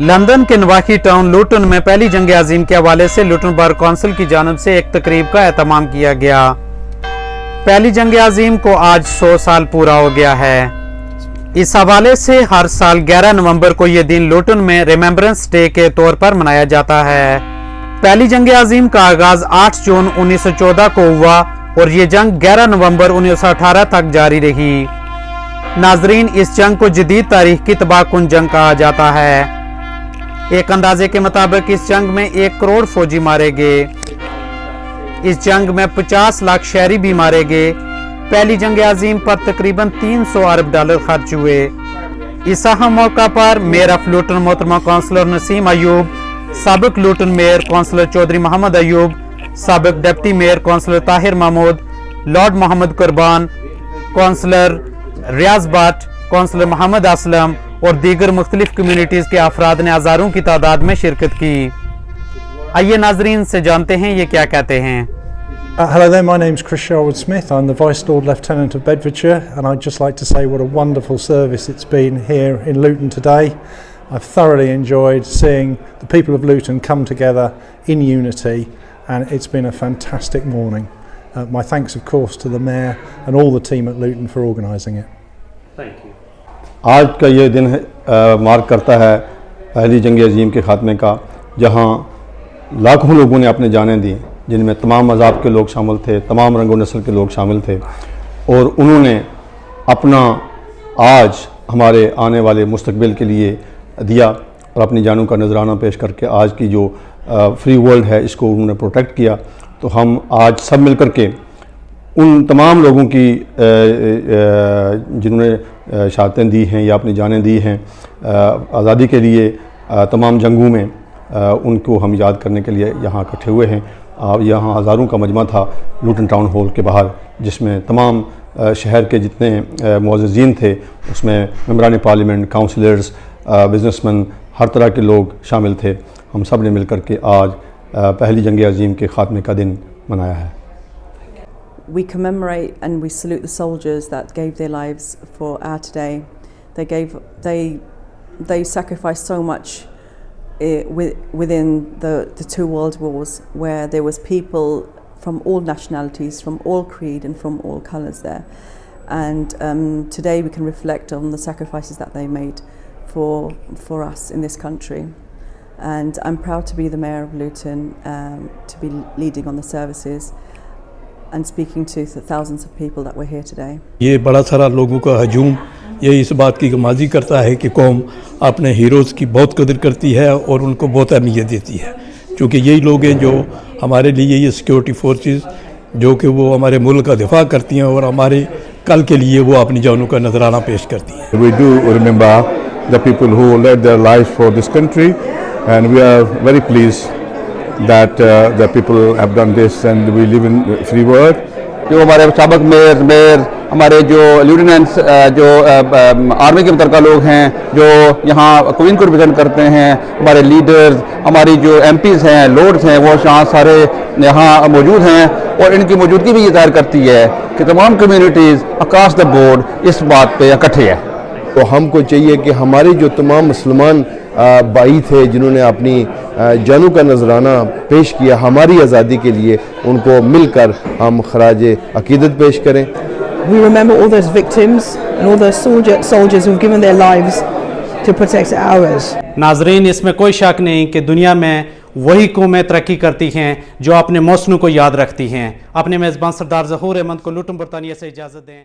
London के नवाही town Lutan में पहली जंग अजीम के हवाले से लूटन बार कौंसिल की जानब से एक तकरीब का एहतमाम किया गया। पहली जंग अजीम को आज 100 साल पूरा हो गया है। इस हवाले से हर साल 11 नवंबर को यह दिन लूटन में रिमेम्बरेंस डे के तौर पर मनाया जाता है। पहली जंग अजीम का आगाज 8 जून 1914 को हुआ और ये जंग 11 नवंबर 1918 तक जारी रही। नाजरीन, इस जंग को जदीद तारीख की तबाहकुन जंग कहा जाता है। एक अंदाजे के मुताबिक इस जंग में 1 करोड़ फौजी मारे गए। इस जंग में 50 लाख शहरी भी मारे गए। पहली जंग अजीम पर तकरीबन 300 अरब डॉलर खर्च हुए। इस अहम मौका पर मेयर ऑफ लूटन मोहतरमा काउंसलर नसीम अयूब, साबिक Luton mayor councillor Chaudhry Mohammad Ayub, साबिक deputy mayor councillor Tahir Mahmood, lord Mohammad Qurban, councillor Riaz Bhatt, councillor Mohammad Aslam और दीगर मुख्तलिफ कम्युनिटीज के अफराद ने हजारों की तादाद में शिरकत की। आइए नाजरीन से जानते हैं ये क्या कहते हैं। Hello there, my name's Chris Sherwood-Smith. I'm the Vice Lord Lieutenant of Bedfordshire, and I'd just like to say what a wonderful service it's been here in Luton today. I've thoroughly enjoyed seeing the people of Luton come together in unity, and it's been a fantastic morning. My thanks of course to the Mayor and all the team at Luton for organising it. Thank you. आज का ये दिन mark करता है पहली जंग अजीम के ख़ात्मे का, जहाँ लाखों लोगों ने अपने जानें दी, जिनमें तमाम मज़ाब के लोग शामिल थे, तमाम रंग व नस्ल के लोग शामिल थे, और उन्होंने अपना आज हमारे आने वाले मुस्तकबिल के लिए दिया और अपनी जानों का नजराना पेश करके आज की जो फ्री वर्ल्ड है इसको उन्होंने प्रोटेक्ट किया। तो हम आज सब मिल कर के उन तमाम लोगों की जिन्होंने शहादतें दी हैं या अपनी जानें दी हैं आज़ादी के लिए तमाम जंगों में, उनको हम याद करने के लिए यहाँ इकट्ठे हुए हैं। यहाँ हज़ारों का मजमा था लूटन टाउन हॉल के बाहर, जिसमें तमाम शहर के जितने मुअज़्ज़िज़ीन थे, उसमें मेंबरान पार्लियामेंट, काउंसलर्स, बिजनेसमैन, हर तरह के लोग शामिल थे। हम सब ने मिल कर के आज पहली जंग अजीम के ख़ात्मे का दिन मनाया है। We commemorate and we salute the soldiers that gave their lives for our today. They sacrificed so much within the two world wars, where there was people from all nationalities, from all creed and from all colours there. And today we can reflect on the sacrifices that they made for us in this country. And I'm proud to be the Mayor of Luton, to be leading on the services and speaking to the thousands of people that were here today. ये बड़ा सारा लोगों का हजूम ये इस बात की गमाजी करता है कि कौम अपने हीरोज़ की बहुत कदर करती है और उनको बहुत अहमियत देती है, क्योंकि यही लोग हैं जो हमारे लिए ये सिक्योरिटी फोर्सेस जो कि वो हमारे मुल्क का दिफा करती हैं और हमारे कल के लिए वो अपनी जानों का नजराना पेश करती हैं। We do remember the people who led their lives for this country, and we are very pleased that the people have done this and we live in free world. जो हमारे साबिक मेयर, हमारे जो लेफ्टिनेंट्स, जो army के मुतलका लोग हैं जो यहाँ क्वीन को रिप्रेजेंट करते हैं, हमारे लीडर्स, हमारी जो एमपीज़ हैं, लॉर्ड्स हैं, वो यहाँ सारे यहाँ मौजूद हैं, और इनकी मौजूदगी भी ये ज़ाहिर करती है कि तमाम कम्युनिटीज़ अक्रॉस द बोर्ड इस बात पे इकट्ठे हैं। तो हमको चाहिए कि हमारे जो तमाम मुसलमान भाई थे जिन्होंने अपनी जानों का नजराना पेश किया हमारी आज़ादी के लिए, उनको मिलकर हम खराज अकीदत पेश करें। We remember all those victims and all those soldiers who've given their lives to protect ours. नाजरीन, इसमें कोई शक नहीं कि दुनिया में वही कौमें तरक्की करती हैं जो अपने मौसनों को याद रखती हैं। अपने मेज़बान सरदार ज़हूर अहमद को लूटन बरतानिया से इजाज़त दें।